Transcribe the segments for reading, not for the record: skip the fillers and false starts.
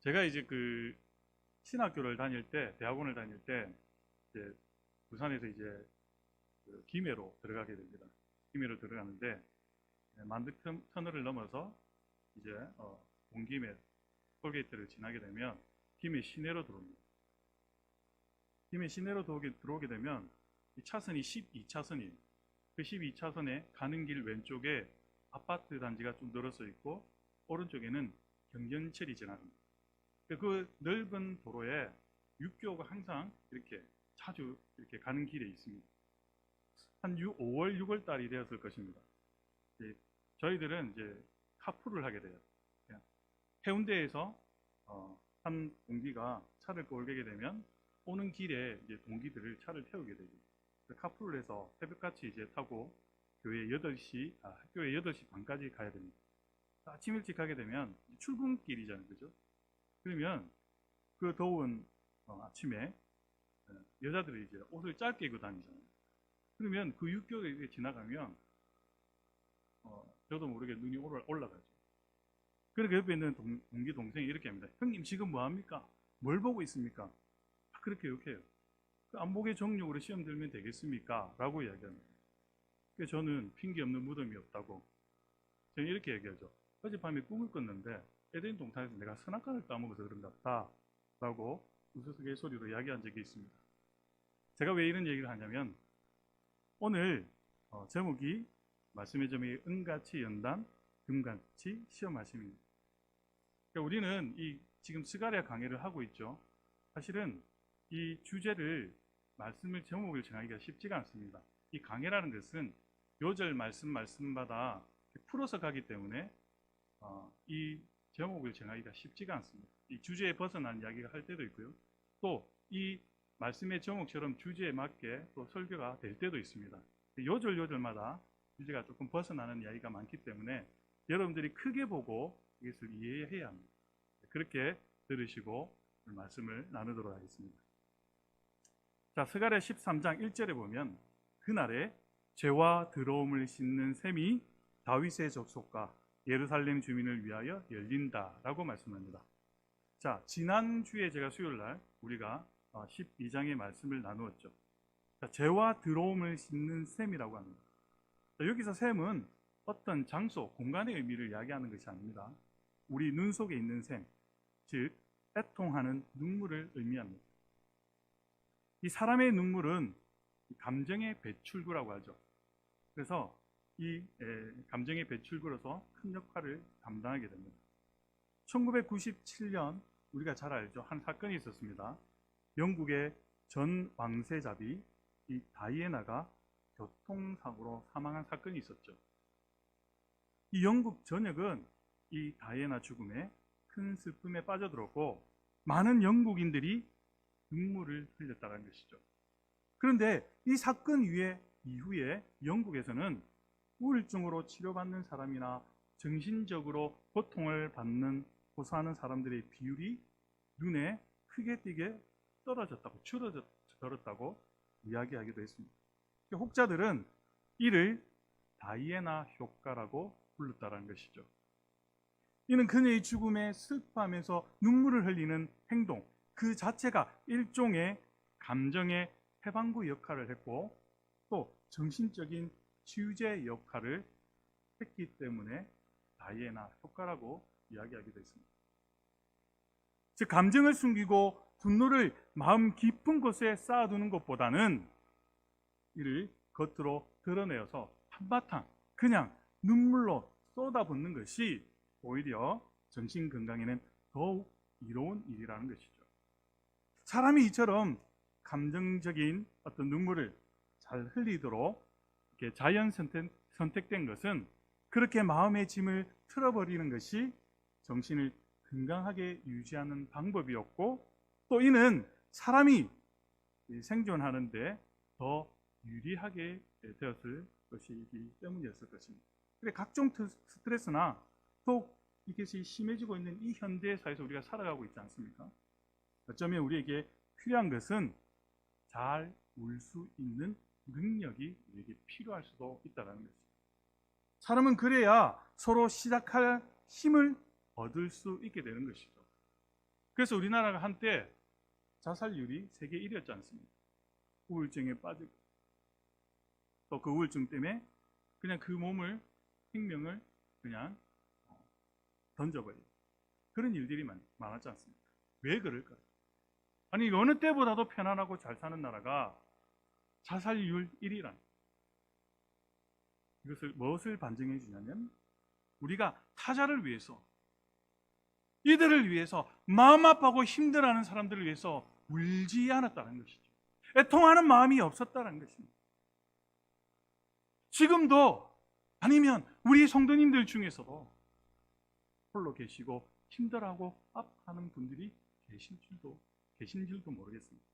제가 이제 그 신학교를 다닐 때, 대학원을 다닐 때, 이제 부산에서 이제 그 김해로 들어가게 됩니다. 김해로 들어가는데, 만득 터널을 넘어서 이제 온 김에 톨게이트를 지나게 되면 김해 시내로 들어옵니다. 김해 시내로 들어오게 되면 이 차선이 12차선이에요. 그 12차선에 가는 길 왼쪽에 아파트 단지가 좀 늘어서 있고 오른쪽에는 경전철이 지나갑니다. 그 넓은 도로에 육교가 항상 이렇게 자주 이렇게 가는 길에 있습니다. 한 5월, 6월 달이 되었을 것입니다. 저희들은 이제 카풀을 하게 돼요. 해운대에서 한 동기가 차를 끌게 되면 오는 길에 이제 동기들을 차를 태우게 되죠. 카풀을 해서 새벽같이 이제 타고 학교에 8시 반까지 가야 됩니다. 아침 일찍 가게 되면 출근길이잖아요. 그죠? 그러면 그 더운 아침에 여자들이 이제 옷을 짧게 입고 다니잖아요. 그러면 그 육교를 지나가면 저도 모르게 눈이 올라가죠. 그러니까 옆에 있는 동기 동생이 이렇게 합니다. 형님 지금 뭐 합니까? 뭘 보고 있습니까? 그렇게 욕해요. 그 안목의 정력으로 시험 들면 되겠습니까? 라고 이야기합니다. 그래서 저는 핑계 없는 무덤이 없다고 저는 이렇게 얘기하죠. 어젯밤에 꿈을 꿨는데 에덴 동산에서 내가 선악과를 따먹어서 그런가 보다 라고 우스갯소리로 이야기한 적이 있습니다. 제가 왜 이런 얘기를 하냐면 오늘 제목이 말씀의 제목이 은같이 연단 금같이 시험 말씀입니다. 그러니까 우리는 이 지금 스가랴 강해를 하고 있죠. 사실은 이 주제를 말씀을 제목을 정하기가 쉽지가 않습니다. 이 강해라는 것은 요절 말씀마다 풀어서 가기 때문에 이 제목을 정하기가 쉽지가 않습니다. 이 주제에 벗어난 이야기가 할 때도 있고요. 또 이 말씀의 제목처럼 주제에 맞게 또 설교가 될 때도 있습니다. 요절마다 주제가 조금 벗어나는 이야기가 많기 때문에 여러분들이 크게 보고 이것을 이해해야 합니다. 그렇게 들으시고 말씀을 나누도록 하겠습니다. 자, 스가랴 13장 1절에 보면 그날에 죄와 더러움을 씻는 셈이 다윗의 족속과 예루살렘 주민을 위하여 열린다라고 말씀합니다. 자, 지난주에 제가 수요일날 우리가 12장의 말씀을 나누었죠. 자, 죄와 더러움을 씻는 셈이라고 합니다. 자, 여기서 셈은 어떤 장소, 공간의 의미를 이야기하는 것이 아닙니다. 우리 눈 속에 있는 셈, 즉 애통하는 눈물을 의미합니다. 이 사람의 눈물은 감정의 배출구라고 하죠. 그래서 이 감정의 배출구로서 큰 역할을 담당하게 됩니다. 1997년 우리가 잘 알죠. 한 사건이 있었습니다. 영국의 전 왕세자비 이 다이애나가 교통사고로 사망한 사건이 있었죠. 이 영국 전역은 이 다이애나 죽음에 큰 슬픔에 빠져들었고 많은 영국인들이 눈물을 흘렸다는 것이죠. 그런데 이 사건 이후에 영국에서는 우울증으로 치료받는 사람이나 정신적으로 고통을 호소하는 사람들의 비율이 눈에 크게 띄게 줄어들었다고 이야기하기도 했습니다. 혹자들은 이를 다이애나 효과라고 불렀다는 것이죠. 이는 그녀의 죽음에 슬퍼하면서 눈물을 흘리는 행동 그 자체가 일종의 감정의 해방구 역할을 했고 또 정신적인 치유제 역할을 했기 때문에 다이애나 효과라고 이야기하기도 했습니다. 즉 감정을 숨기고 분노를 마음 깊은 곳에 쌓아두는 것보다는 이를 겉으로 드러내어서 한바탕 그냥 눈물로 쏟아붓는 것이 오히려 정신 건강에는 더욱 이로운 일이라는 것이죠. 사람이 이처럼 감정적인 어떤 눈물을 잘 흘리도록 이렇게 자연 선택된 것은 그렇게 마음의 짐을 틀어버리는 것이 정신을 건강하게 유지하는 방법이었고 또 이는 사람이 생존하는데 더 유리하게 되었을 것이기 때문이었을 것입니다. 그래 각종 스트레스나 또 이것이 심해지고 있는 이 현대 사회에서 우리가 살아가고 있지 않습니까? 어쩌면 우리에게 필요한 것은 잘 울 수 있는 능력이 우리에게 필요할 수도 있다는 것입니다. 사람은 그래야 서로 시작할 힘을 얻을 수 있게 되는 것이죠. 그래서 우리나라가 한때 자살률이 세계 1위였지 않습니까? 우울증에 빠지고 또 그 우울증 때문에 그냥 그 몸을, 생명을 그냥 던져버리고 그런 일들이 많았지 않습니까? 왜 그럴까요? 아니 어느 때보다도 편안하고 잘 사는 나라가 자살률 1위란, 이것을 무엇을 반증해 주냐면 우리가 타자를 위해서, 이들을 위해서, 마음 아파하고 힘들어하는 사람들을 위해서 울지 않았다는 것이죠. 애통하는 마음이 없었다는 것입니다. 지금도, 아니면 우리 성도님들 중에서도 홀로 계시고 힘들어하고 아파하는 분들이 계신 줄도 모르겠습니다.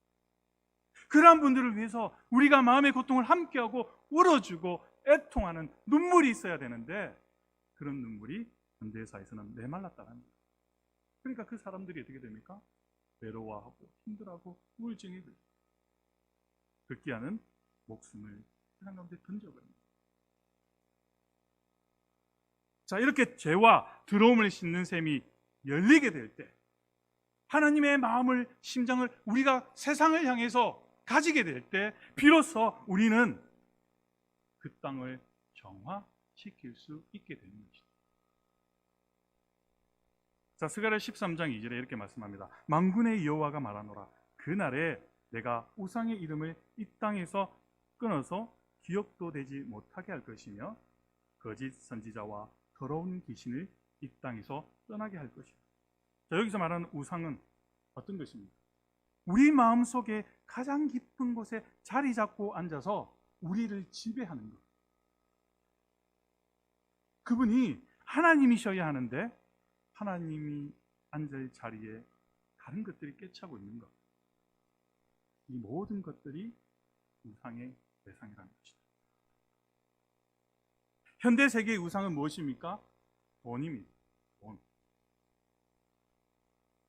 그러한 분들을 위해서 우리가 마음의 고통을 함께하고 울어주고 애통하는 눈물이 있어야 되는데, 그런 눈물이 현대사에서는 메말랐다는 거예요. 그러니까 그 사람들이 어떻게 됩니까? 외로워하고 힘들어하고 우울증이 들고 극기 하는 목숨을 세상 가운데 던져버립니다. 자, 이렇게 죄와 더러움을 씻는 셈이 열리게 될 때, 하나님의 마음을, 심장을 우리가 세상을 향해서 가지게 될 때 비로소 우리는 그 땅을 정화시킬 수 있게 되는 것입니다. 자, 스가랴 13장 2절에 이렇게 말씀합니다. 만군의 여호와가 말하노라. 그날에 내가 우상의 이름을 이 땅에서 끊어서 기억도 되지 못하게 할 것이며 거짓 선지자와 더러운 귀신을 이 땅에서 떠나게 할 것이다. 자, 여기서 말하는 우상은 어떤 것입니까? 우리 마음속에 가장 깊은 곳에 자리 잡고 앉아서 우리를 지배하는 것. 그분이 하나님이셔야 하는데 하나님이 앉을 자리에 다른 것들이 꿰차고 있는 것. 이 모든 것들이 우상의 대상이라는 것이다. 현대 세계의 우상은 무엇입니까? 돈입니다. 돈.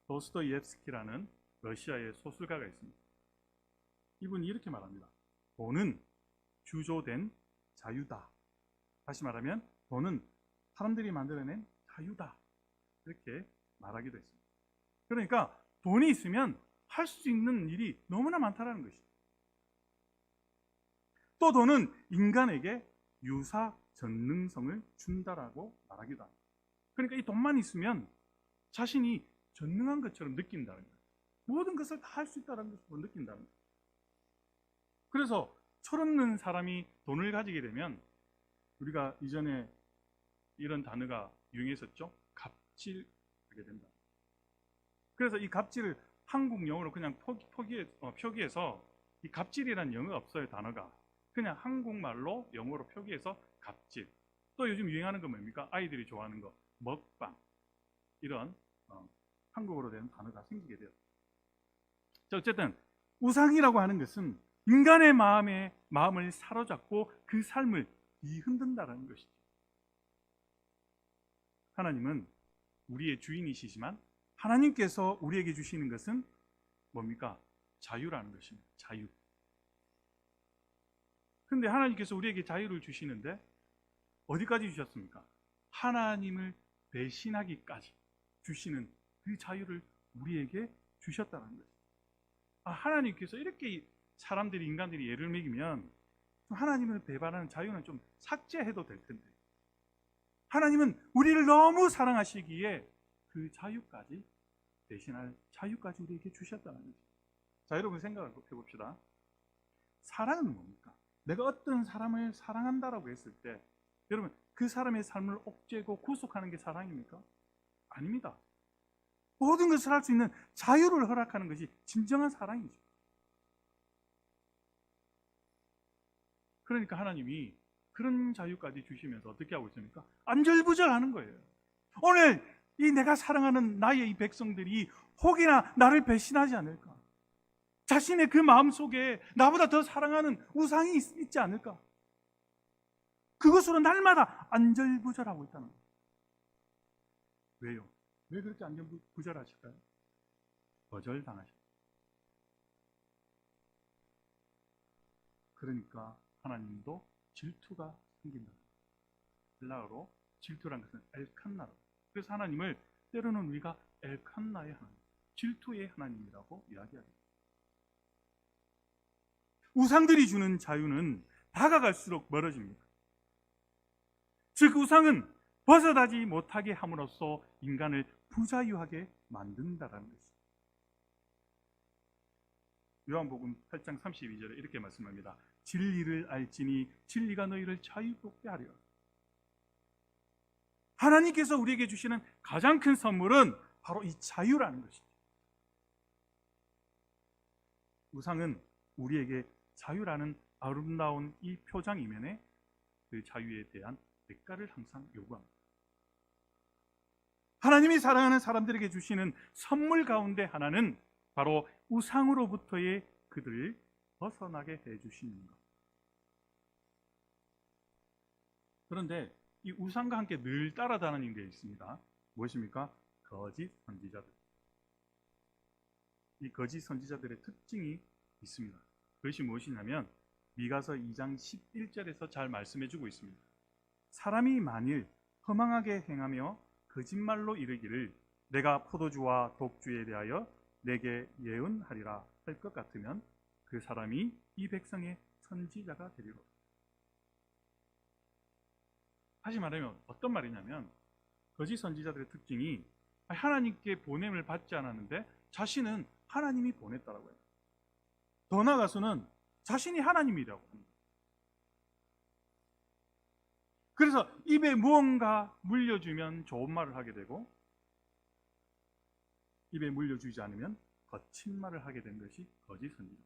도스토옙스키라는 러시아의 소설가가 있습니다. 이분이 이렇게 말합니다. 돈은 주조된 자유다. 다시 말하면 돈은 사람들이 만들어낸 자유다. 이렇게 말하기도 했습니다. 그러니까 돈이 있으면 할 수 있는 일이 너무나 많다는 것이죠. 또 돈은 인간에게 유사 전능성을 준다라고 말하기도 합니다. 그러니까 이 돈만 있으면 자신이 전능한 것처럼 느낀다는 거예요. 모든 것을 다 할 수 있다는 것을 느낀다는 거예요. 그래서 철없는 사람이 돈을 가지게 되면, 우리가 이전에 이런 단어가 유행했었죠. 갑질하게 된다. 그래서 이 갑질을 한국 영어로 그냥 표기해서, 이 갑질이라는 영어가 없어요, 단어가. 그냥 한국말로 영어로 표기해서 갑질. 또 요즘 유행하는 거 뭡니까? 아이들이 좋아하는 거, 먹방. 이런 한국어로 된 단어가 생기게 돼요. 자, 어쨌든 우상이라고 하는 것은 인간의 마음을 사로잡고 그 삶을 뒤흔든다는 것이죠. 하나님은 우리의 주인이시지만 하나님께서 우리에게 주시는 것은 뭡니까? 자유라는 것입니다. 자유. 근데 하나님께서 우리에게 자유를 주시는데 어디까지 주셨습니까? 하나님을 배신하기까지 주시는 그 자유를 우리에게 주셨다는 거예요. 하나님께서 이렇게 사람들이, 인간들이 예를 먹이면 하나님을 배반하는 자유는 좀 삭제해도 될 텐데, 하나님은 우리를 너무 사랑하시기에 그 자유까지, 대신할 자유까지 우리에게 주셨다는 거죠. 자, 여러분 생각을 해봅시다. 사랑은 뭡니까? 내가 어떤 사람을 사랑한다라고 했을 때, 여러분 그 사람의 삶을 옥죄고 구속하는 게 사랑입니까? 아닙니다. 모든 것을 할 수 있는 자유를 허락하는 것이 진정한 사랑이죠. 그러니까 하나님이 그런 자유까지 주시면서 어떻게 하고 있습니까? 안절부절하는 거예요. 오늘 이 내가 사랑하는 나의 이 백성들이 혹이나 나를 배신하지 않을까? 자신의 그 마음속에 나보다 더 사랑하는 우상이 있지 않을까? 그것으로 날마다 안절부절하고 있다는 거예요. 왜요? 왜 그렇게 안절부절하실까요? 거절당하셨어요. 그러니까 하나님도 질투가 생긴다. 헬라어로 질투란 것은 엘칸나로. 그래서 하나님을 때로는 우리가 엘칸나의 하나님, 질투의 하나님이라고 이야기합니다. 우상들이 주는 자유는 다가갈수록 멀어집니다. 즉 우상은 벗어나지 못하게 함으로써 인간을 부자유하게 만든다는 것입니다. 요한복음 8장 32절에 이렇게 말씀합니다. 진리를 알지니 진리가 너희를 자유롭게 하리라. 하나님께서 우리에게 주시는 가장 큰 선물은 바로 이 자유라는 것이죠. 우상은 우리에게 자유라는 아름다운 이 표장 이면에 그 자유에 대한 대가를 항상 요구합니다. 하나님이 사랑하는 사람들에게 주시는 선물 가운데 하나는 바로 우상으로부터의 그들을 벗어나게 해주시는 것. 그런데 이 우상과 함께 늘 따라다니는 게 있습니다. 무엇입니까? 거짓 선지자들. 이 거짓 선지자들의 특징이 있습니다. 그것이 무엇이냐면 미가서 2장 11절에서 잘 말씀해주고 있습니다. 사람이 만일 허망하게 행하며 거짓말로 이르기를 내가 포도주와 독주에 대하여 내게 예언하리라 할 것 같으면 그 사람이 이 백성의 선지자가 되리로다. 다시 말하면 어떤 말이냐면 거짓 선지자들의 특징이 하나님께 보냄을 받지 않았는데 자신은 하나님이 보냈다라고 해요. 더 나아가서는 자신이 하나님이라고 합니다. 그래서 입에 무언가 물려주면 좋은 말을 하게 되고 입에 물려주지 않으면 거친 말을 하게 된 것이 거짓 선지자.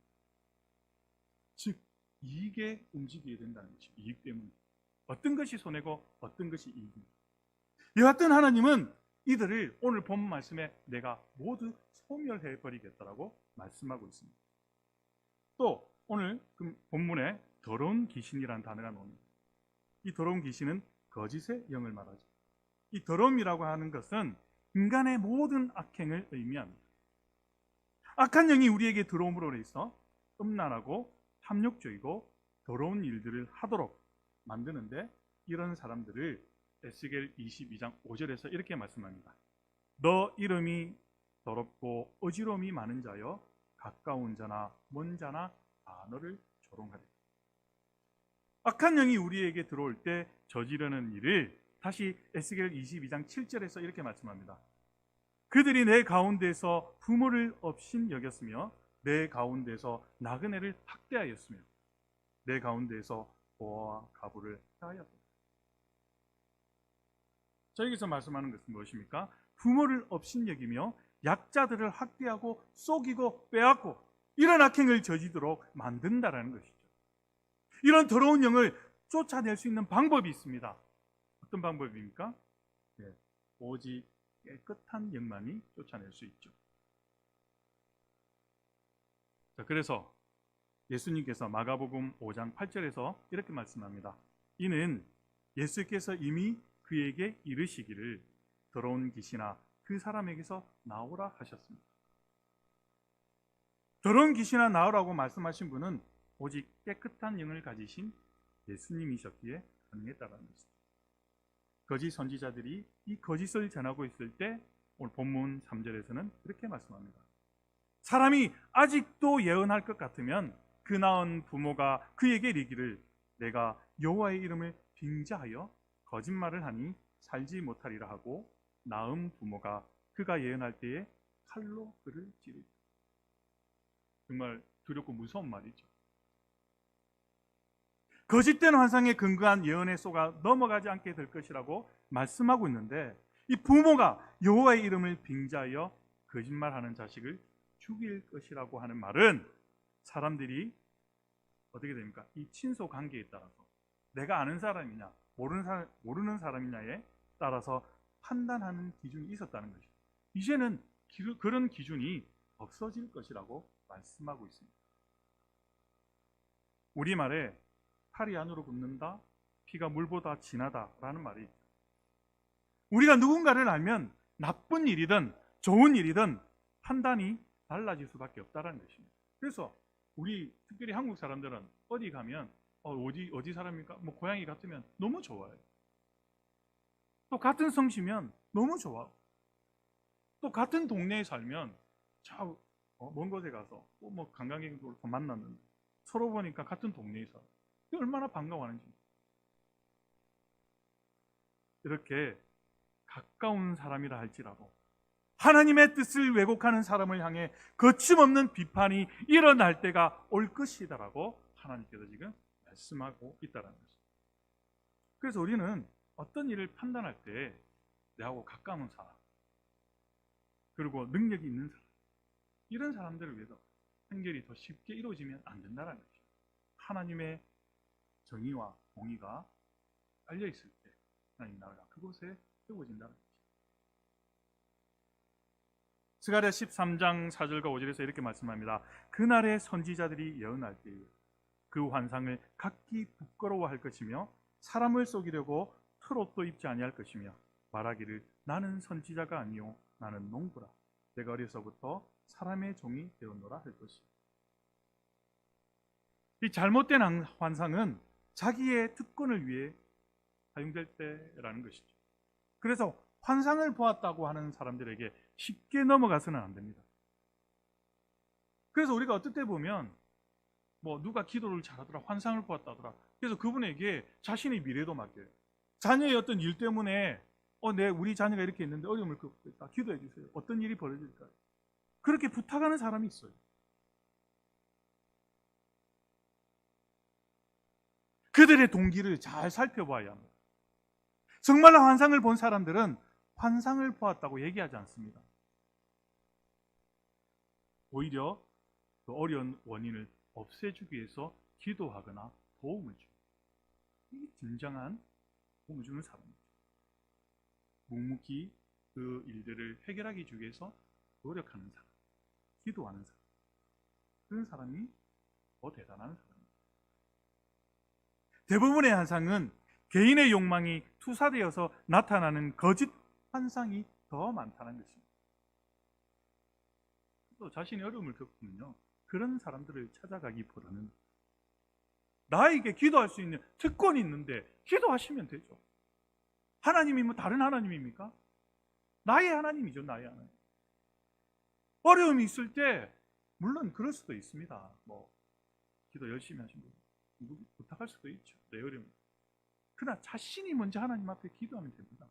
즉 이익에 움직이게 된다는 것이죠. 이익 때문에. 어떤 것이 손해고 어떤 것이 이익입니다. 이와 같은 하나님은 이들을 오늘 본 말씀에 내가 모두 소멸해 버리겠다라고 말씀하고 있습니다. 또 오늘 본문에 더러운 귀신이라는 단어가 나옵니다. 이 더러운 귀신은 거짓의 영을 말하죠. 이 더러움이라고 하는 것은 인간의 모든 악행을 의미합니다. 악한 영이 우리에게 들어옴으로 해서 음란하고 탐욕적이고 더러운 일들을 하도록 만드는데 이런 사람들을 에스겔 22장 5절에서 이렇게 말씀합니다. 너 이름이 더럽고 어지러움이 많은 자여 가까운 자나 먼 자나 다 너를 조롱하리. 악한 영이 우리에게 들어올 때 저지르는 일을 다시 에스겔 22장 7절에서 이렇게 말씀합니다. 그들이 내 가운데서 부모를 없인 여겼으며 내 가운데서 나그네를 학대하였으며 내 가운데서 고아와 가부를 해하였다. 저에게서 말씀하는 것은 무엇입니까? 부모를 없인 여기며 약자들을 학대하고 속이고 빼앗고 이런 악행을 저지도록 만든다라는 것이죠. 이런 더러운 영을 쫓아낼 수 있는 방법이 있습니다. 어떤 방법입니까? 네, 오직 깨끗한 영만이 쫓아낼 수 있죠. 자, 그래서 예수님께서 마가복음 5장 8절에서 이렇게 말씀합니다. 이는 예수께서 이미 그에게 이르시기를 더러운 귀신아 그 사람에게서 나오라 하셨습니다. 더러운 귀신아 나오라고 말씀하신 분은 오직 깨끗한 영을 가지신 예수님이셨기에 가능했다는 것입니다. 거짓 선지자들이 이 거짓을 전하고 있을 때 오늘 본문 3절에서는 이렇게 말씀합니다. 사람이 아직도 예언할 것 같으면 그 낳은 부모가 그에게 이르기를 내가 여호와의 이름을 빙자하여 거짓말을 하니 살지 못하리라 하고 낳은 부모가 그가 예언할 때에 칼로 그를 찌르리라. 정말 두렵고 무서운 말이죠. 거짓된 환상에 근거한 예언에 속아 넘어가지 않게 될 것이라고 말씀하고 있는데 이 부모가 여호와의 이름을 빙자하여 거짓말하는 자식을 죽일 것이라고 하는 말은 사람들이 어떻게 됩니까? 이 친소 관계에 따라서 내가 아는 사람이냐 모르는 사람이냐에 따라서 판단하는 기준이 있었다는 것이죠. 이제는 그런 기준이 없어질 것이라고 말씀하고 있습니다. 우리말에 팔이 안으로 굽는다, 피가 물보다 진하다라는 말이 있죠. 우리가 누군가를 알면 나쁜 일이든 좋은 일이든 판단이 달라질 수밖에 없다는 것입니다. 그래서 우리 특별히 한국 사람들은 어디 가면 어디 사람입니까? 뭐 고향이 같으면 너무 좋아요. 또 같은 성씨면 너무 좋아. 또 같은 동네에 살면 저 먼 곳에 가서 뭐 관광객들 만났는데 서로 보니까 같은 동네에 살아. 얼마나 반가워하는지. 이렇게 가까운 사람이라 할지라도 하나님의 뜻을 왜곡하는 사람을 향해 거침없는 비판이 일어날 때가 올 것이다라고 하나님께서 지금 말씀하고 있다는 것입니다. 그래서 우리는 어떤 일을 판단할 때 내하고 가까운 사람, 그리고 능력이 있는 사람, 이런 사람들을 위해서 판결이 더 쉽게 이루어지면 안 된다는 것이죠. 하나님의 정의와 공의가 깔려 있을 때 하나님 나라가 그곳에 세워진다는 것이죠. 스가랴 13장 4절과 5절에서 이렇게 말씀합니다. 그날의 선지자들이 예언할 때에 그 환상을 각기 부끄러워할 것이며 사람을 속이려고 트롯도 입지 아니할 것이며 말하기를 나는 선지자가 아니요 나는 농부라 내가 어려서부터 사람의 종이 되었노라 할 것이요. 이 잘못된 환상은 자기의 특권을 위해 사용될 때라는 것이죠. 그래서 환상을 보았다고 하는 사람들에게 쉽게 넘어가서는 안 됩니다. 그래서 우리가 어떨 때 보면 뭐 누가 기도를 잘하더라, 환상을 보았다더라. 그래서 그분에게 자신의 미래도 맡겨요. 자녀의 어떤 일 때문에 우리 자녀가 이렇게 있는데 어려움을 겪고 있다. 기도해 주세요. 어떤 일이 벌어질까요? 그렇게 부탁하는 사람이 있어요. 그들의 동기를 잘 살펴봐야 합니다. 정말로 환상을 본 사람들은 환상을 보았다고 얘기하지 않습니다. 오히려 그 어려운 원인을 없애주기 위해서 기도하거나 도움을 주고, 이 진정한 도움을 주는 사람이죠. 묵묵히 그 일들을 해결하기 위해서 노력하는 사람, 기도하는 사람, 그런 사람이 더 대단한 사람입니다. 대부분의 환상은 개인의 욕망이 투사되어서 나타나는 거짓 환상이 더 많다는 것입니다. 또 자신이 어려움을 겪으면요, 그런 사람들을 찾아가기보다는 나에게 기도할 수 있는 특권이 있는데 기도하시면 되죠. 하나님이 뭐 다른 하나님입니까? 나의 하나님이죠. 나의 하나님. 어려움이 있을 때 물론 그럴 수도 있습니다. 뭐 기도 열심히 하신 분 부탁할 수도 있죠. 내 어려움. 그러나 자신이 먼저 하나님 앞에 기도하면 됩니다.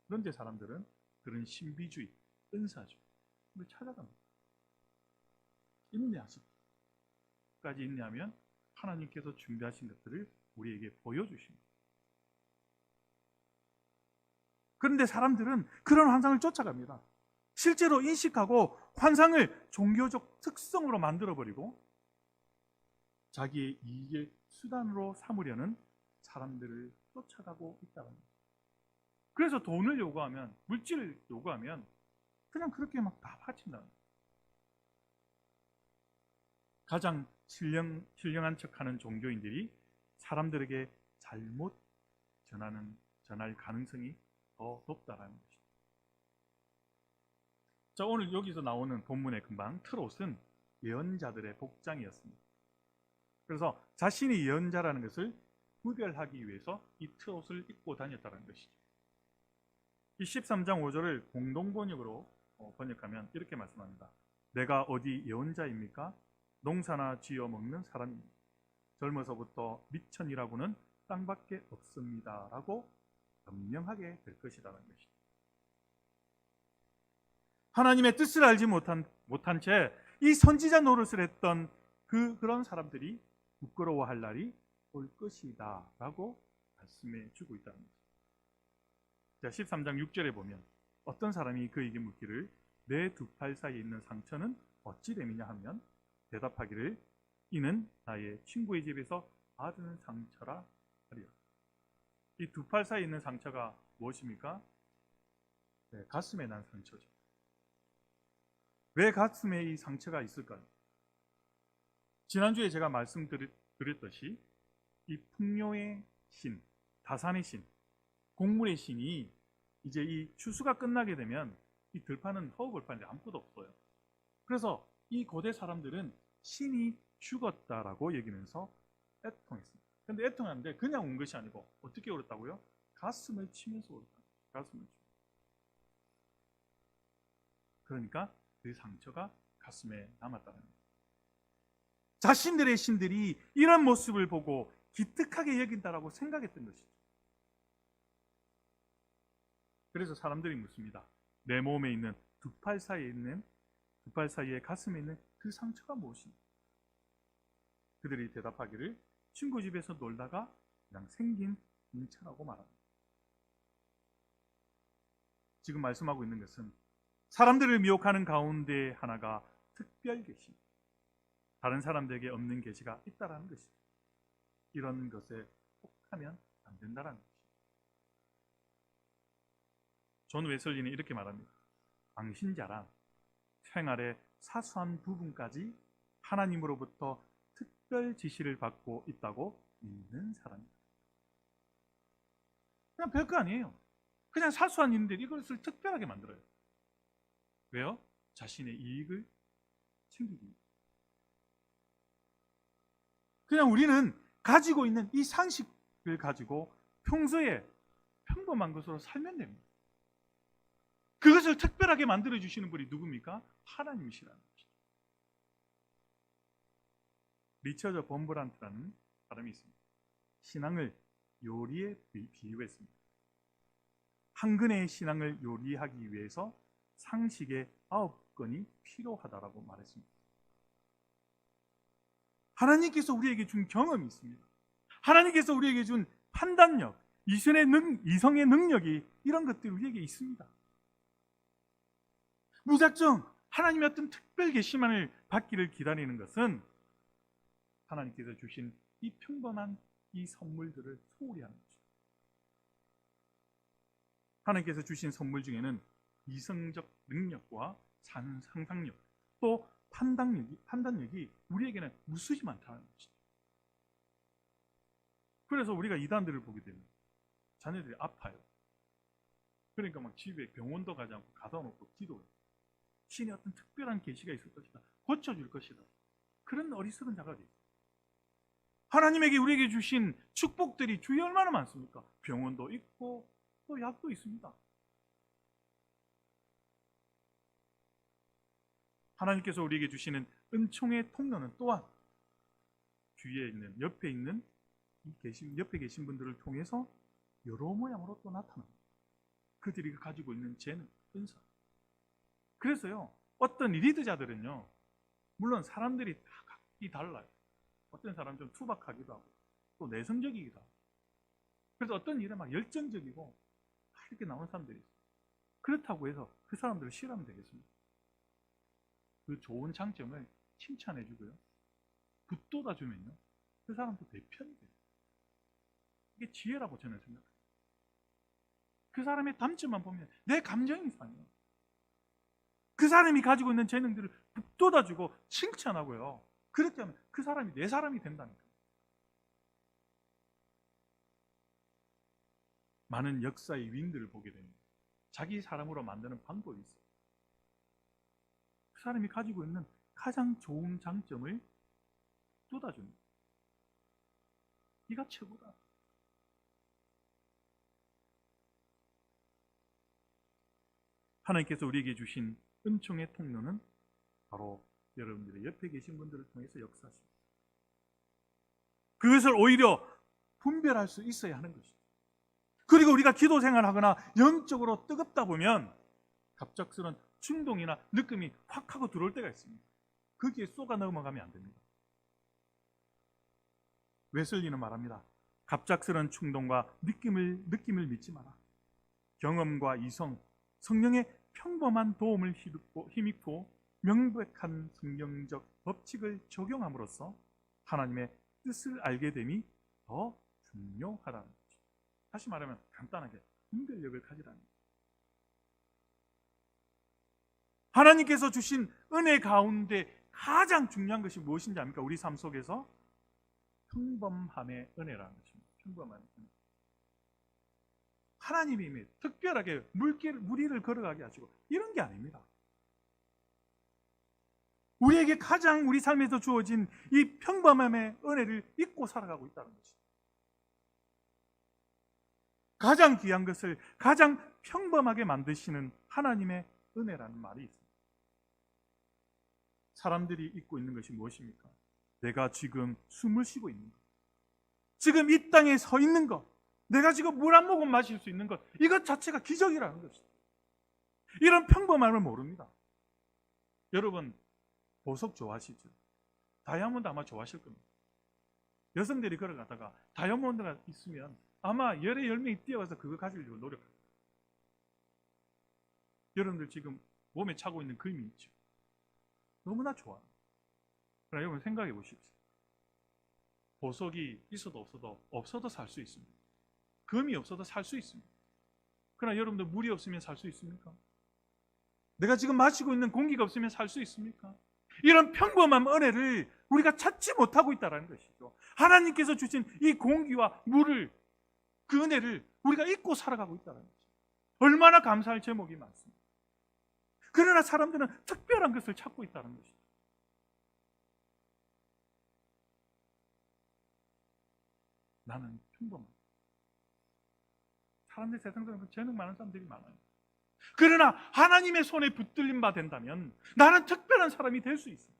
그런데 사람들은 그런 신비주의, 은사주의를 찾아갑니다. 인내하십시오. 까지 인내하면 하나님께서 준비하신 것들을 우리에게 보여주십니다. 그런데 사람들은 그런 환상을 쫓아갑니다. 실제로 인식하고 환상을 종교적 특성으로 만들어버리고 자기의 이익의 수단으로 삼으려는 사람들을 쫓아가고 있다는 거예요. 그래서 돈을 요구하면, 물질을 요구하면 그냥 그렇게 막 다 바친다는 거예요. 가장 신령한 척하는 종교인들이 사람들에게 잘못 전할 가능성이 더 높다는 것이죠. 자, 오늘 여기서 나오는 본문의 금방 트롯은 예언자들의 복장이었습니다. 그래서 자신이 예언자라는 것을 구별하기 위해서 이 트롯을 입고 다녔다는 것이죠. 이 13장 5절을 공동번역으로 번역하면 이렇게 말씀합니다. 내가 어디 예언자입니까? 농사나 지어 먹는 사람입니다. 젊어서부터 미천이라고는 땅밖에 없습니다. 라고 변명하게 될 것이라는 것이죠. 하나님의 뜻을 알지 못한 채 이 선지자 노릇을 했던 그런 사람들이 부끄러워할 날이 올 것이다 라고 말씀해 주고 있다는 거죠. 자, 13장 6절에 보면 어떤 사람이 그에게 묻기를 내 두 팔 사이에 있는 상처는 어찌 됨이냐 하면 대답하기를 이는 나의 친구의 집에서 받은 상처라 하리라. 이 두 팔 사이에 있는 상처가 무엇입니까? 네, 가슴에 난 상처죠. 왜 가슴에 이 상처가 있을까요? 지난주에 제가 말씀드렸듯이 이 풍요의 신, 다산의 신, 곡물의 신이 이제 이 추수가 끝나게 되면 이 들판은 허우벌판인데 아무것도 없어요. 그래서 이 고대 사람들은 신이 죽었다라고 여기면서 애통했습니다. 그런데 애통하는데 그냥 온 것이 아니고 어떻게 울었다고요? 가슴을 치면서 울었다. 가슴을 치면서. 그러니까 그 상처가 가슴에 남았다는 거예요. 자신들의 신들이 이런 모습을 보고 기특하게 여긴다라고 생각했던 것이죠. 그래서 사람들이 묻습니다. 내 몸에 있는 두 팔 사이에 가슴에 있는 그 상처가 무엇인가? 그들이 대답하기를 친구 집에서 놀다가 그냥 생긴 상처라고 말합니다. 지금 말씀하고 있는 것은 사람들을 미혹하는 가운데 하나가 특별 계시, 다른 사람들에게 없는 계시가 있다라는 것이죠. 이런 것에 혹하면 안 된다라는 것이죠. 존 웨슬리는 이렇게 말합니다. 당신자란 생활의 사소한 부분까지 하나님으로부터 특별 지시를 받고 있다고 믿는 사람입니다. 그냥 별거 아니에요. 그냥 사소한 일인데 이것을 특별하게 만들어요. 왜요? 자신의 이익을 챙기기 위해. 그냥 우리는 가지고 있는 이 상식을 가지고 평소에 평범한 것으로 살면 됩니다. 그것을 특별하게 만들어주시는 분이 누굽니까? 하나님이시라는 것이죠. 리처드 범브란트라는 사람이 있습니다. 신앙을 요리에 비유했습니다. 한 근의 신앙을 요리하기 위해서 상식의 9건이 필요하다라고 말했습니다. 하나님께서 우리에게 준 경험이 있습니다. 하나님께서 우리에게 준 판단력, 이성의 능력이 이런 것들이 우리에게 있습니다. 무작정 하나님의 어떤 특별 계시만을 받기를 기다리는 것은 하나님께서 주신 이 평범한 이 선물들을 소홀히 하는 것입니다. 하나님께서 주신 선물 중에는 이성적 능력과 상상력, 또 판단력이 우리에게는 무수히 많다는 것이죠. 그래서 우리가 이단들을 보게 되면 자녀들이 아파요. 그러니까 막 집에 병원도 가지 않고 가다 놓고 기도해요. 신이 어떤 특별한 계시가 있을 것이다. 고쳐줄 것이다. 그런 어리석은 자각이 있어요. 하나님에게 우리에게 주신 축복들이 주위에 얼마나 많습니까? 병원도 있고 또 약도 있습니다. 하나님께서 우리에게 주시는 은총의 통로는 또한 주위에 있는 옆에 계신 분들을 통해서 여러 모양으로 또 나타납니다. 그들이 가지고 있는 재능, 은사. 그래서요, 어떤 리더자들은요, 물론 사람들이 다 각기 달라요. 어떤 사람은 좀 투박하기도 하고 또 내성적이기도 하고, 그래서 어떤 일에 막 열정적이고 이렇게 나오는 사람들이 있어요. 그렇다고 해서 그 사람들을 싫어하면 되겠습니까? 그 좋은 장점을 칭찬해주고요, 붙돋아주면요, 그 사람도 대편이 돼요. 이게 지혜라고 저는 생각해요. 그 사람의 단점만 보면 내 감정이 상해요. 그 사람이 가지고 있는 재능들을 북돋아주고 칭찬하고요, 그렇게 하면 그 사람이 내 사람이 된다니까요. 많은 역사의 위인들을 보게 됩니다. 자기 사람으로 만드는 방법이 있어요. 그 사람이 가지고 있는 가장 좋은 장점을 북돋아줍니다. 네가 최고다. 하나님께서 우리에게 주신 은총의 통로는 바로 여러분들의 옆에 계신 분들을 통해서 역사하십니다. 그것을 오히려 분별할 수 있어야 하는 것이죠. 그리고 우리가 기도 생활하거나 영적으로 뜨겁다 보면 갑작스런 충동이나 느낌이 확 하고 들어올 때가 있습니다. 거기에 쏘가 넘어가면 안 됩니다. 웨슬리는 말합니다. 갑작스런 충동과 느낌을 믿지 마라. 경험과 이성, 성령의 평범한 도움을 힘입고 명백한 성경적 법칙을 적용함으로써 하나님의 뜻을 알게 됨이 더 중요하다는 거죠. 다시 말하면 간단하게 분별력을 가지라는 거죠. 하나님께서 주신 은혜 가운데 가장 중요한 것이 무엇인지 압니까? 우리 삶 속에서 평범함의 은혜라는 것입니다. 평범한 은혜. 하나님이 특별하게 무리를 걸어가게 하시고 이런 게 아닙니다. 우리에게 가장 우리 삶에서 주어진 이 평범함의 은혜를 잊고 살아가고 있다는 것이죠. 가장 귀한 것을 가장 평범하게 만드시는 하나님의 은혜라는 말이 있습니다. 사람들이 잊고 있는 것이 무엇입니까? 내가 지금 숨을 쉬고 있는 것, 지금 이 땅에 서 있는 것, 내가 지금 물 한 모금 마실 수 있는 것, 이것 자체가 기적이라는 것이죠. 이런 평범함을 모릅니다. 여러분, 보석 좋아하시죠? 다이아몬드 아마 좋아하실 겁니다. 여성들이 걸어가다가 다이아몬드가 있으면 아마 열에 10명이 뛰어가서 그거 가지려고 노력합니다. 여러분들 지금 몸에 차고 있는 금이 있죠. 너무나 좋아요. 그러나 여러분 생각해 보십시오. 보석이 있어도 없어도 살 수 있습니다. 금이 없어도 살 수 있습니다. 그러나 여러분들 물이 없으면 살 수 있습니까? 내가 지금 마시고 있는 공기가 없으면 살 수 있습니까? 이런 평범한 은혜를 우리가 찾지 못하고 있다는 것이죠. 하나님께서 주신 이 공기와 물을, 그 은혜를 우리가 잊고 살아가고 있다는 것이죠. 얼마나 감사할 제목이 많습니다. 그러나 사람들은 특별한 것을 찾고 있다는 것이죠. 나는 평범한, 사람들 세상에서 재능 많은 사람들이 많아요. 그러나 하나님의 손에 붙들림 바 된다면 나는 특별한 사람이 될 수 있어요.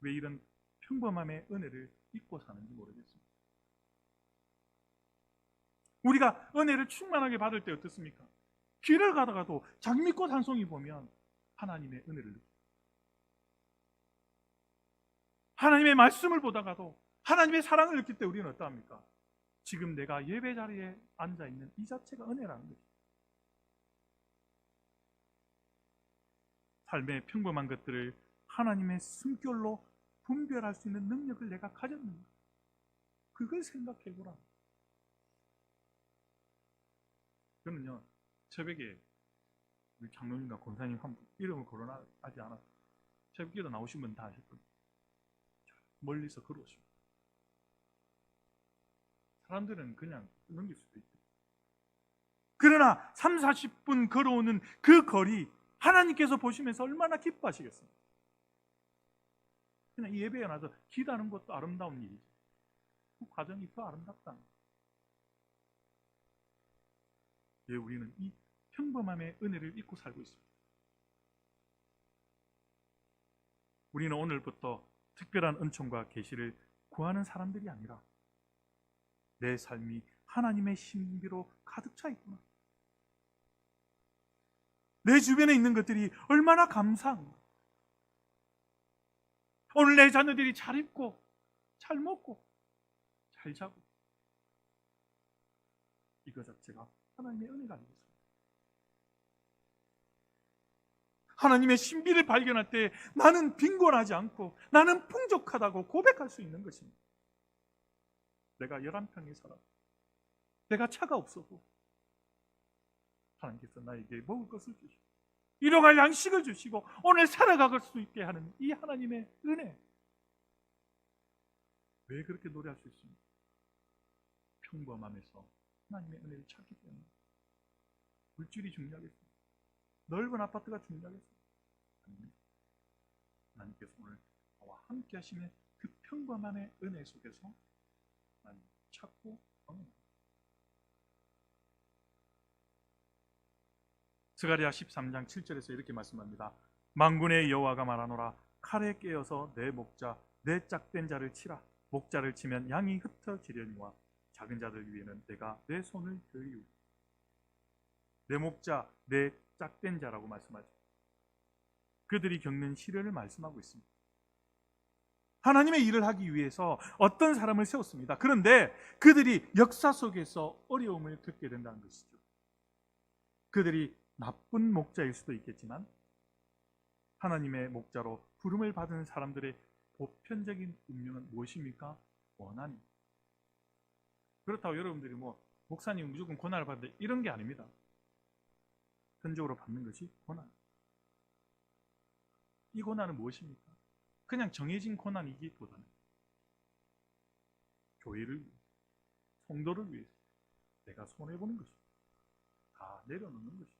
왜 이런 평범함의 은혜를 잊고 사는지 모르겠습니다. 우리가 은혜를 충만하게 받을 때 어떻습니까? 길을 가다가도 장미꽃 한 송이 보면 하나님의 은혜를 느낍니다. 하나님의 말씀을 보다가도 하나님의 사랑을 느낄 때 우리는 어떠합니까? 지금 내가 예배 자리에 앉아있는 이 자체가 은혜라는 거죠. 삶의 평범한 것들을 하나님의 숨결로 분별할 수 있는 능력을 내가 가졌는가? 그걸 생각해보라. 저는요, 새벽에 우리 장로님과 권사님 한 분, 이름을 거론하지 않아서 새벽기도 나오신 분 다 아실 겁니다. 멀리서 걸어오십니다. 사람들은 그냥 넘길 수도 있죠. 그러나 3, 40분 걸어오는 그 거리, 하나님께서 보시면서 얼마나 기뻐하시겠습니까? 그냥 이 예배에 나서 기도하는 것도 아름다운 일이죠. 그 과정이 더 아름답다는 거예요. 왜 우리는 이 평범함의 은혜를 잊고 살고 있습니다. 우리는 오늘부터 특별한 은총과 계시를 구하는 사람들이 아니라 내 삶이 하나님의 신비로 가득 차 있구나. 내 주변에 있는 것들이 얼마나 감사한가. 오늘 내 자녀들이 잘 입고 잘 먹고 잘 자고, 이거 자체가 하나님의 은혜가 아니겠습니까? 하나님의 신비를 발견할 때 나는 빈곤하지 않고 나는 풍족하다고 고백할 수 있는 것입니다. 내가 11평에 살아, 내가 차가 없어도 하나님께서 나에게 먹을 것을 주시고 일용할 양식을 주시고 오늘 살아갈 수 있게 하는 이 하나님의 은혜, 왜 그렇게 노래할 수 있습니까? 평범함에서 하나님의 은혜를 찾기 때문에. 물질이 중요하겠습니다. 넓은 아파트가 중요하겠습니다. 하나님께서 오늘 나와 함께 하시는 그 평범함의 은혜 속에서 하나님 찾고 얻는. 스가랴 13장 7절에서 이렇게 말씀합니다. 만군의 여호와가 말하노라, 칼에 깨어서 내 목자 내 짝된 자를 치라. 목자를 치면 양이 흩어지려니와 작은 자들 위에는 내가 내 손을 들이우리. 내 목자 내 짝된 자라고 말씀하죠. 그들이 겪는 시련을 말씀하고 있습니다. 하나님의 일을 하기 위해서 어떤 사람을 세웠습니다. 그런데 그들이 역사 속에서 어려움을 겪게 된다는 것이죠. 그들이 나쁜 목자일 수도 있겠지만 하나님의 목자로 부름을 받은 사람들의 보편적인 운명은 무엇입니까? 원한입니다. 그렇다고 여러분들이 목사님 무조건 고난을 받는다 이런 게 아닙니다. 현적으로 받는 것이 고난. 이 고난은 무엇입니까? 그냥 정해진 고난이기보다는 교회를 위해, 성도를 위해서 내가 손해보는 것입니다. 다 내려놓는 것입니다.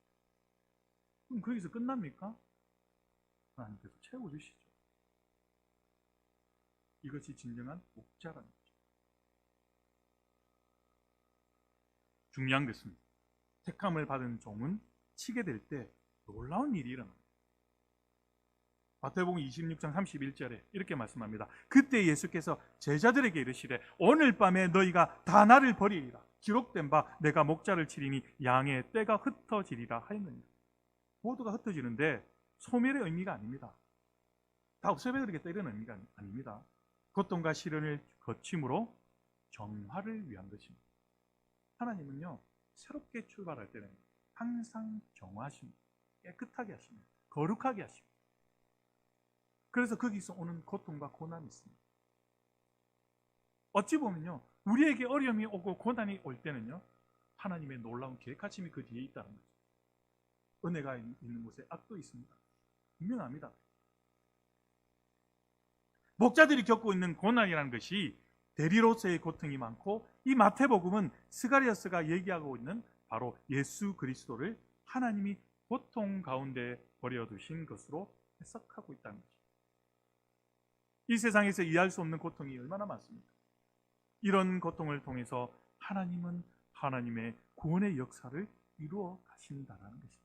그럼 거기서 끝납니까? 하나님께서 채워주시죠. 이것이 진정한 목자라는 거죠. 중요한 것입니다. 택함을 받은 종은 치게 될 때 놀라운 일이 일어납니다. 마태복음 26장 31절에 이렇게 말씀합니다. 그때 예수께서 제자들에게 이르시되 오늘 밤에 너희가 다 나를 버리리라. 기록된 바 내가 목자를 치리니 양의 떼가 흩어지리라 하였느니라. 모두가 흩어지는데 소멸의 의미가 아닙니다. 다 없애버리겠다 이런 의미가 아닙니다. 고통과 시련을 거침으로 정화를 위한 것입니다. 하나님은요, 새롭게 출발할 때는 항상 정화하십니다. 깨끗하게 하십니다. 거룩하게 하십니다. 그래서 거기서 오는 고통과 고난이 있습니다. 어찌 보면요, 우리에게 어려움이 오고 고난이 올 때는요, 하나님의 놀라운 계획하심이 그 뒤에 있다는 거죠. 은혜가 있는 곳에 악도 있습니다. 분명합니다. 목자들이 겪고 있는 고난이라는 것이 대리로서의 고통이 많고, 이 마태복음은 스가랴서가 얘기하고 있는 바로 예수 그리스도를 하나님이 고통 가운데 버려두신 것으로 해석하고 있다는 거죠. 이 세상에서 이해할 수 없는 고통이 얼마나 많습니까? 이런 고통을 통해서 하나님은 하나님의 구원의 역사를 이루어 가신다는 것입니다.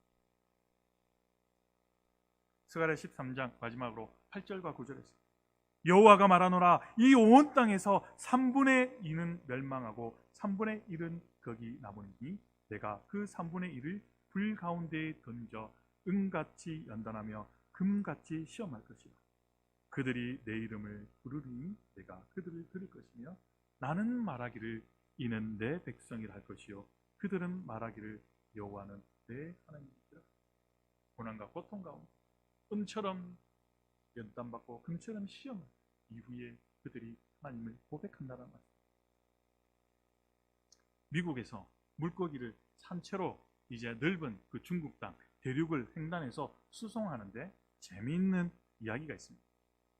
스가랴 13장 마지막으로 8절과 9절에서 여호와가 말하노라 이 온 땅에서 3분의 2는 멸망하고 3분의 1은 거기 남으니 내가 그 3분의 1을 불 가운데에 던져 은같이 연단하며 금같이 시험할 것이라. 그들이 내 이름을 부르리니 내가 그들을 들을 것이며 나는 말하기를 이는 내 백성이라 할 것이요 그들은 말하기를 여호와는 내 하나님이라. 고난과 고통 가운데 은처럼 연단받고 금처럼 시험을 이후에 그들이 하나님을 고백한다는 말씀. 미국에서 물고기를 산채로 이제 넓은 그 중국 땅 대륙을 횡단해서 수송하는데 재미있는 이야기가 있습니다.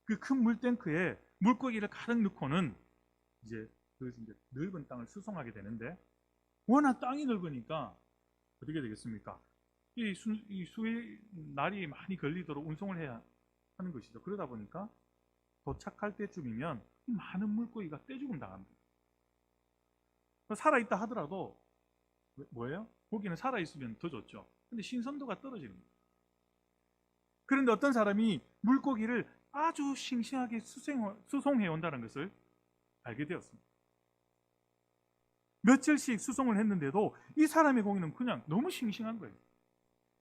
그 큰 물탱크에 물고기를 가득 넣고는 이제 넓은 땅을 수송하게 되는데 워낙 땅이 넓으니까 어떻게 되겠습니까? 이 수의 날이 많이 걸리도록 운송을 해야 하는 것이죠. 그러다 보니까 도착할 때쯤이면 많은 물고기가 떼죽음 당합니다. 살아있다 하더라도 뭐예요? 고기는 살아있으면 더 좋죠. 근데 신선도가 떨어지는 거예요. 그런데 어떤 사람이 물고기를 아주 싱싱하게 수송해 온다는 것을 알게 되었습니다. 며칠씩 수송을 했는데도 이 사람의 고기는 그냥 너무 싱싱한 거예요.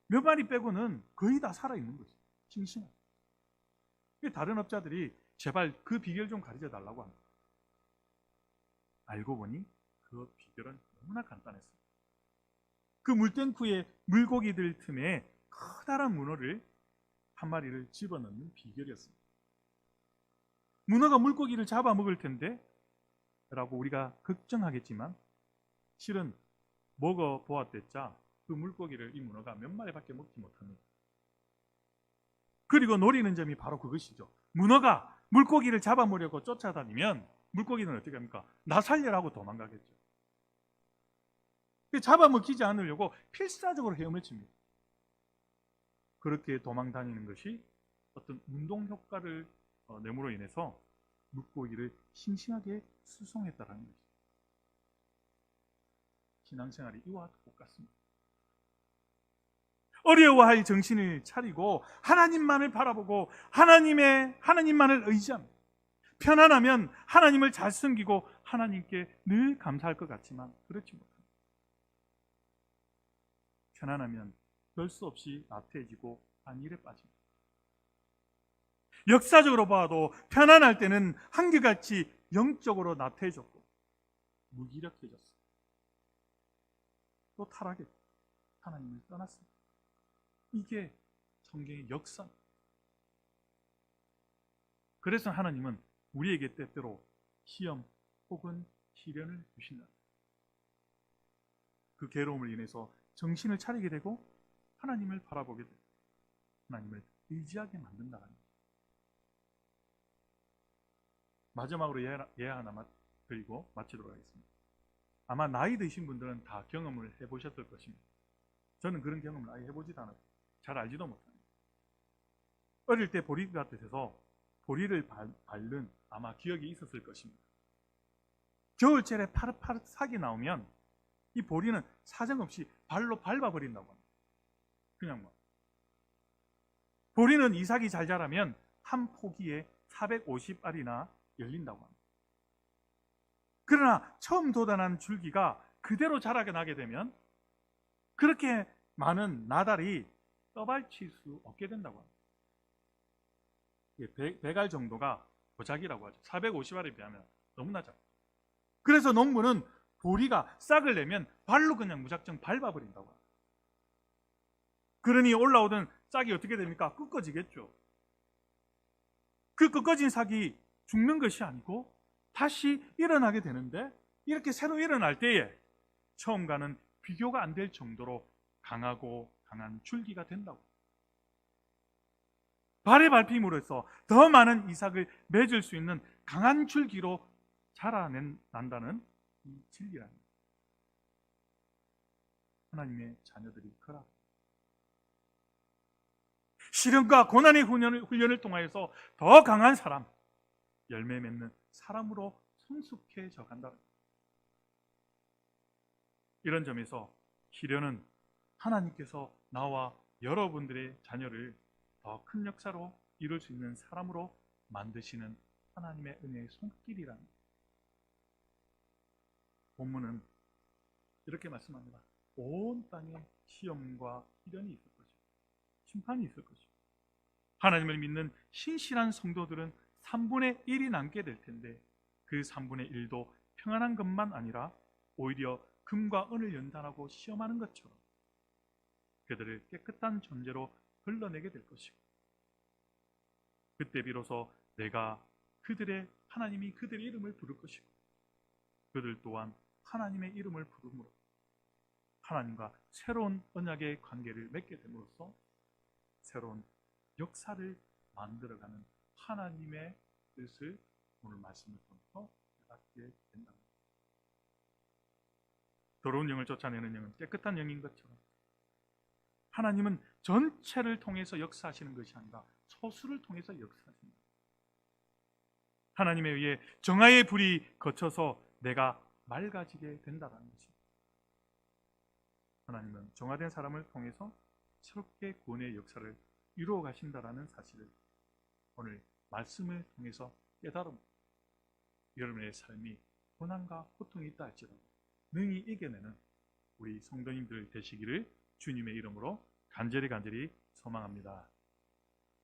몇 마리 빼고는 거의 다 살아있는 거죠. 싱싱한. 다른 업자들이 제발 그 비결 좀 가르쳐 달라고 합니다. 알고 보니 그 비결은 너무나 간단했습니다. 그 물탱크의 물고기들 틈에 커다란 문어를 한 마리를 집어넣는 비결이었습니다. 문어가 물고기를 잡아먹을 텐데 라고 우리가 걱정하겠지만 실은 먹어보았댔자 그 물고기를 이 문어가 몇 마리밖에 먹지 못합니다. 그리고 노리는 점이 바로 그것이죠. 문어가 물고기를 잡아먹으려고 쫓아다니면 물고기는 어떻게 합니까? 나 살려라고 도망가겠죠. 잡아먹히지 않으려고 필사적으로 헤엄을 칩니다. 그렇게 도망다니는 것이 어떤 운동 효과를 내므로 인해서 물고기를 싱싱하게 수송했다라는 것이죠. 신앙생활이 이와 똑같습니다. 어려워할 정신을 차리고 하나님만을 바라보고 하나님만을 의지합니다. 편안하면 하나님을 잘 섬기고 하나님께 늘 감사할 것 같지만 그렇지 못합니다. 편안하면 별 수 없이 나태해지고 안일에 빠집니다. 역사적으로 봐도 편안할 때는 한결같이 영적으로 나태해졌고 무기력해졌습니다. 또 타락했고 하나님을 떠났습니다. 이게 성경의 역사입니다. 그래서 하나님은 우리에게 때때로 시험 혹은 시련을 주신다. 그 괴로움을 인해서 정신을 차리게 되고 하나님을 바라보게 되고 하나님을 의지하게 만든다는 거죠. 마지막으로 예 하나 드리고 마치도록 하겠습니다. 아마 나이 드신 분들은 다 경험을 해보셨을 것입니다. 저는 그런 경험을 아예 해보지도 않았고 잘 알지도 못합니다. 어릴 때 보리밭에서 보리를 밟는 아마 기억이 있었을 것입니다. 겨울철에 파릇파릇하게 나오면 이 보리는 사정없이 발로 밟아버린다고 합니다. 그냥 뭐. 보리는 이삭이 잘 자라면 한 포기에 450알이나 열린다고 합니다. 그러나 처음 돋아난 줄기가 그대로 자라게 나게 되면 그렇게 많은 나달이 떠발칠 수 없게 된다고 합니다. 100알 정도가 고작이라고 하죠. 450알에 비하면 너무나 작죠. 그래서 농부는 보리가 싹을 내면 발로 그냥 무작정 밟아버린다고 합니다. 그러니 올라오던 싹이 어떻게 됩니까? 꺾어지겠죠. 그 꺾어진 싹이 죽는 것이 아니고 다시 일어나게 되는데, 이렇게 새로 일어날 때에 처음과는 비교가 안 될 정도로 강하고 강한 줄기가 된다고. 발의 밟힘으로써 더 많은 이삭을 맺을 수 있는 강한 줄기로 자라난다는 이 진리랍니다. 하나님의 자녀들이 그라. 시련과 고난의 훈련을 통하여서 더 강한 사람, 열매 맺는 사람으로 성숙해져 간다. 이런 점에서 시련은 하나님께서 나와 여러분들의 자녀를 더 큰 역사로 이룰 수 있는 사람으로 만드시는 하나님의 은혜의 손길이랍니다. 본문은 이렇게 말씀합니다. 온 땅에 시험과 시련이 있을 것이고 심판이 있을 것이고, 하나님을 믿는 신실한 성도들은 3분의 1이 남게 될 텐데, 그 3분의 1도 평안한 것만 아니라 오히려 금과 은을 연단하고 시험하는 것처럼 그들을 깨끗한 존재로 걸러내게 될 것이고, 그때 비로소 하나님이 그들의 이름을 부를 것이고, 그들 또한 하나님의 이름을 부르므로 하나님과 새로운 언약의 관계를 맺게 됨으로써 새로운 역사를 만들어가는 하나님의 뜻을 오늘 말씀을 통해서 깨닫게 된다. 더러운 영을 쫓아내는 영은 깨끗한 영인 것처럼 하나님은 전체를 통해서 역사하시는 것이 아니라 소수를 통해서 역사하십니다. 하나님에 의해 정화의 불이 거쳐서 내가 맑아지게 된다는 것입니다. 하나님은 정화된 사람을 통해서 새롭게 구원의 역사를 이루어 가신다는 사실을 오늘 말씀을 통해서 깨달음, 여러분의 삶이 고난과 고통이 있다 할지라도 능히 이겨내는 우리 성도님들 되시기를 주님의 이름으로 간절히 소망합니다.